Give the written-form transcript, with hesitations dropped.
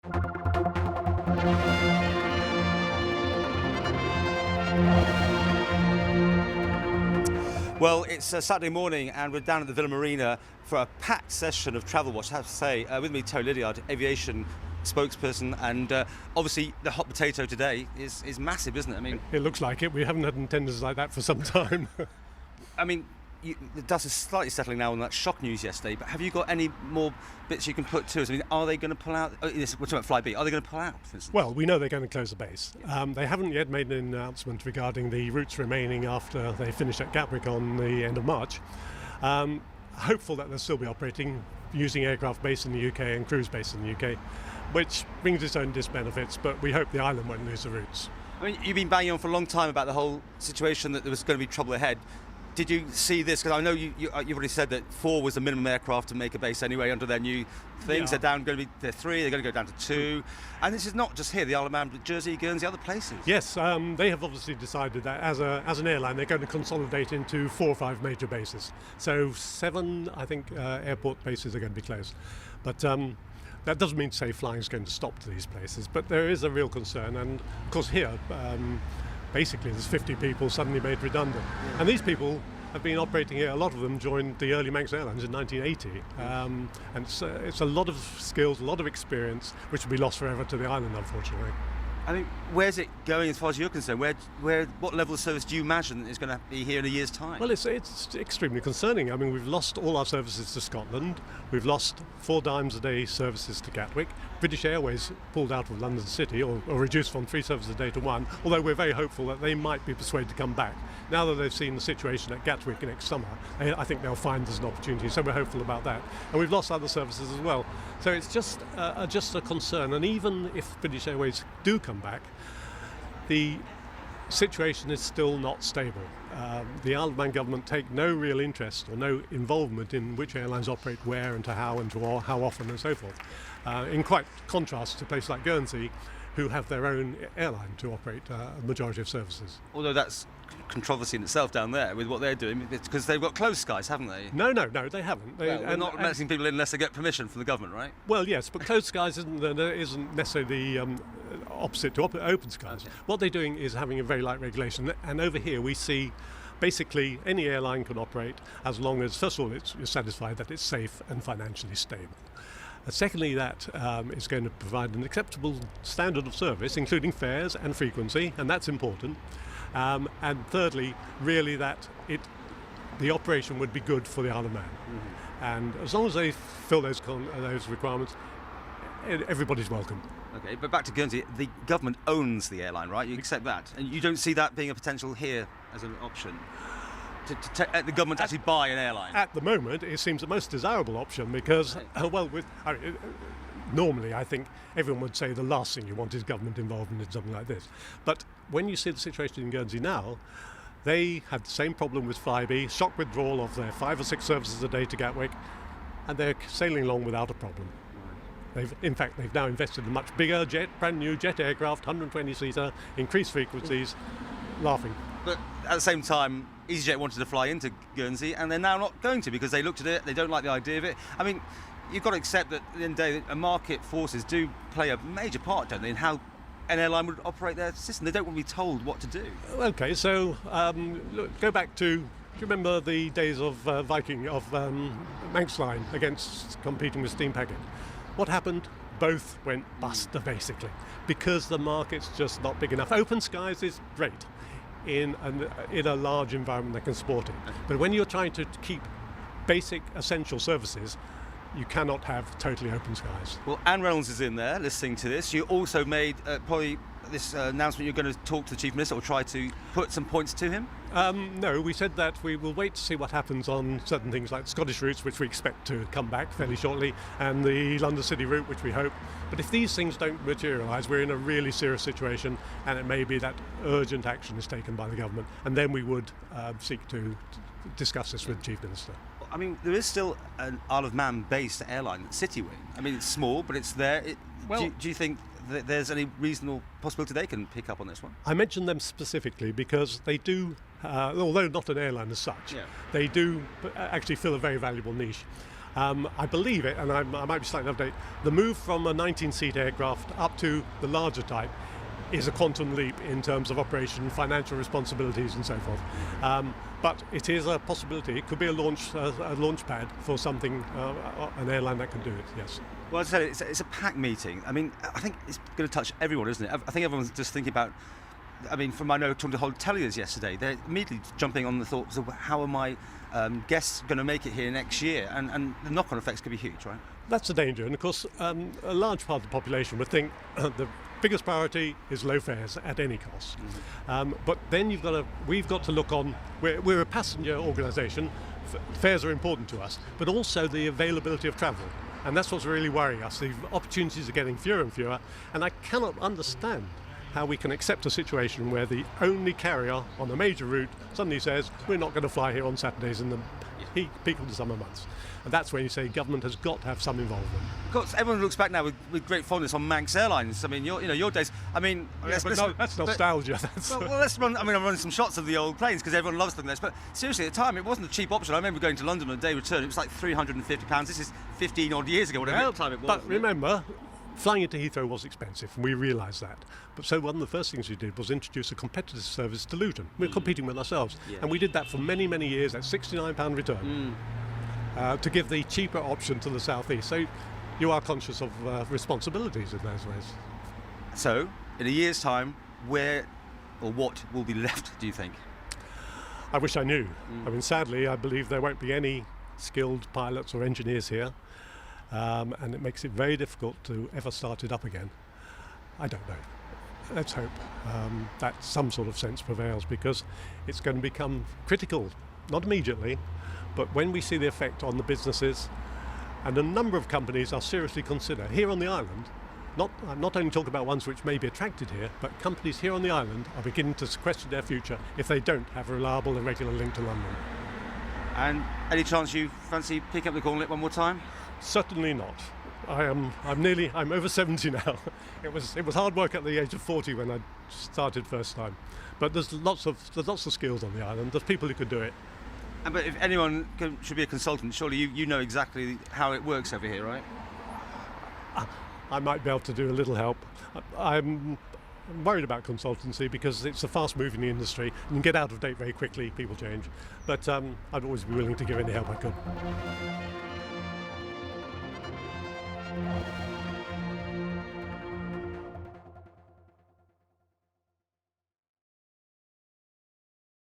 Well, it's Saturday morning and we're down at the Villa Marina for a packed session of Travelwatch. I have to say, with me, Terry Liddiard, aviation spokesperson, and obviously the hot potato today is massive, isn't it? I mean, it looks like it. We haven't had attendance like that for some time. I mean, the dust is slightly settling now on that shock news yesterday, but have you got any more bits you can put to us? I mean, are they going to pull out? We're talking about FlyBe. Are they going to pull out, for instance? Well, we know they're going to close the base. They haven't yet made an announcement regarding the routes remaining after they finish at Gatwick on the end of March. Hopeful that they'll still be operating using aircraft based in the UK and crews based in the UK, which brings its own disbenefits, but we hope the island won't lose the routes. I mean, you've been banging on for a long time about the whole situation that there was going to be trouble ahead. Did you see this? Because I know you've already said that 4 was the minimum aircraft to make a base anyway under their new things. Yeah. They're 3, they're going to go down to 2. And this is not just here, the Isle of Man, but Jersey, Guernsey, other places. Yes, they have obviously decided that as an airline they're going to consolidate into 4 or 5 major bases. So 7, I think, airport bases are going to be closed. But that doesn't mean to say flying is going to stop to these places, but there is a real concern. And of course here, basically there's 50 people suddenly made redundant. Yeah. And these people have been operating here. A lot of them joined the early Manx Airlines in 1980. And it's a lot of skills, a lot of experience, which will be lost forever to the island, unfortunately. I mean, where's it going as far as you're concerned? What level of service do you imagine is going to be here in a year's time? Well, it's extremely concerning. I mean, we've lost all our services to Scotland. We've lost 4 dimes a day services to Gatwick. British Airways pulled out of London City or reduced from 3 services a day to 1, although we're very hopeful that they might be persuaded to come back. Now that they've seen the situation at Gatwick next summer, I think they'll find there's an opportunity, so we're hopeful about that. And we've lost other services as well. So it's just a concern. And even if British Airways do come back, the situation is still not stable. The Isle of Man government take no real interest or no involvement in which airlines operate where and to how often and so forth. In quite contrast to places like Guernsey, who have their own airline to operate a majority of services. Although that's controversy in itself down there with what they're doing, it's because they've got closed skies, haven't they? No, they haven't. They're not letting people in unless they get permission from the government, right? Well, yes, but closed skies isn't necessarily opposite to open skies. Okay. What they're doing is having a very light regulation, and over here we see basically any airline can operate as long as, first of all, you're satisfied that it's safe and financially stable. Secondly, that is going to provide an acceptable standard of service, including fares and frequency, and that's important. And thirdly, really that the operation would be good for the Isle of Man. Mm-hmm. And as long as they fill those requirements, everybody's welcome. Okay, but back to Guernsey, the government owns the airline, right? You accept that? And you don't see that being a potential here as an option? The government actually buy an airline? At the moment, it seems the most desirable option because, normally I think everyone would say the last thing you want is government involvement in something like this. But when you see the situation in Guernsey now, they had the same problem with FlyBe, shock withdrawal of their 5 or 6 services a day to Gatwick, and they're sailing along without a problem. They've now invested in a much bigger brand new jet aircraft, 120-seater, increased frequencies, laughing. But at the same time, EasyJet wanted to fly into Guernsey, and they're now not going to because they looked at it, they don't like the idea of it. I mean, you've got to accept that at the end of the day, market forces do play a major part, don't they, in how an airline would operate their system. They don't want to be told what to do. Okay, so go back to, do you remember the days of Manx Line against competing with Steam Packet? What happened? Both went bust, basically, because the market's just not big enough. Open skies is great in a large environment that can support it. But when you're trying to keep basic essential services, you cannot have totally open skies. Well, Anne Reynolds is in there listening to this. You also made probably this announcement you're going to talk to the Chief Minister or try to put some points to him? No, we said that we will wait to see what happens on certain things like Scottish routes, which we expect to come back fairly shortly, and the London City route, which we hope. But if these things don't materialise, we're in a really serious situation, and it may be that urgent action is taken by the government, and then we would seek to discuss this with the Chief Minister. I mean, there is still an Isle of Man-based airline, Citywing. I mean, it's small, but it's there. Do you think that there's any reasonable possibility they can pick up on this one? I mentioned them specifically because they do, although not an airline as such, they do actually fill a very valuable niche. I believe it, and I might be slightly updated, the move from a 19-seat aircraft up to the larger type is a quantum leap in terms of operation, financial responsibilities and so forth. But it is a possibility. It could be a launch pad for something, an airline that can do it, yes. Well, as I said, it's a packed meeting. I mean, I think it's going to touch everyone, isn't it? I think everyone's just thinking about, I mean, from I know talking to hoteliers yesterday, they're immediately jumping on the thoughts of how are my guests going to make it here next year? And the knock-on effects could be huge, right? That's the danger. And of course, a large part of the population would think the biggest priority is low fares at any cost. But then we've got to look on, we're a passenger organisation, fares are important to us, but also the availability of travel. And that's what's really worrying us. The opportunities are getting fewer and fewer, and I cannot understand how we can accept a situation where the only carrier on a major route suddenly says, we're not going to fly here on Saturdays in the peak of the summer months. And that's where you say government has got to have some involvement. Of course, everyone looks back now with great fondness on Manx Airlines. I mean, your days. I mean, that's nostalgia. Well, let's run. I mean, I'm running some shots of the old planes because everyone loves them. But seriously, at the time, it wasn't a cheap option. I remember going to London on a day return. It was like £350. This is 15 odd years ago, whatever time it was. But remember, flying into Heathrow was expensive, and we realised that. But so one of the first things we did was introduce a competitive service to Luton. We're competing with ourselves, and we did that for many, many years at £69 return. To give the cheaper option to the southeast. So you are conscious of responsibilities in those ways. So, in a year's time, where or what will be left, do you think? I wish I knew. I mean, sadly, I believe there won't be any skilled pilots or engineers here, and it makes it very difficult to ever start it up again. I don't know. Let's hope that some sort of sense prevails, because it's going to become critical, not immediately, but when we see the effect on the businesses, and a number of companies are seriously considered here on the island, I'm not only talking about ones which may be attracted here, but companies here on the island are beginning to question their future if they don't have a reliable and regular link to London. And any chance you fancy picking up the gauntlet one more time? Certainly not. I'm over 70 now. It was hard work at the age of 40 when I started first time. But there's lots of skills on the island. There's people who could do it. But if anyone should be a consultant, surely you know exactly how it works over here, right? I might be able to do a little help. I'm worried about consultancy because it's a fast-moving industry. You can get out of date very quickly, people change. But I'd always be willing to give any help I could.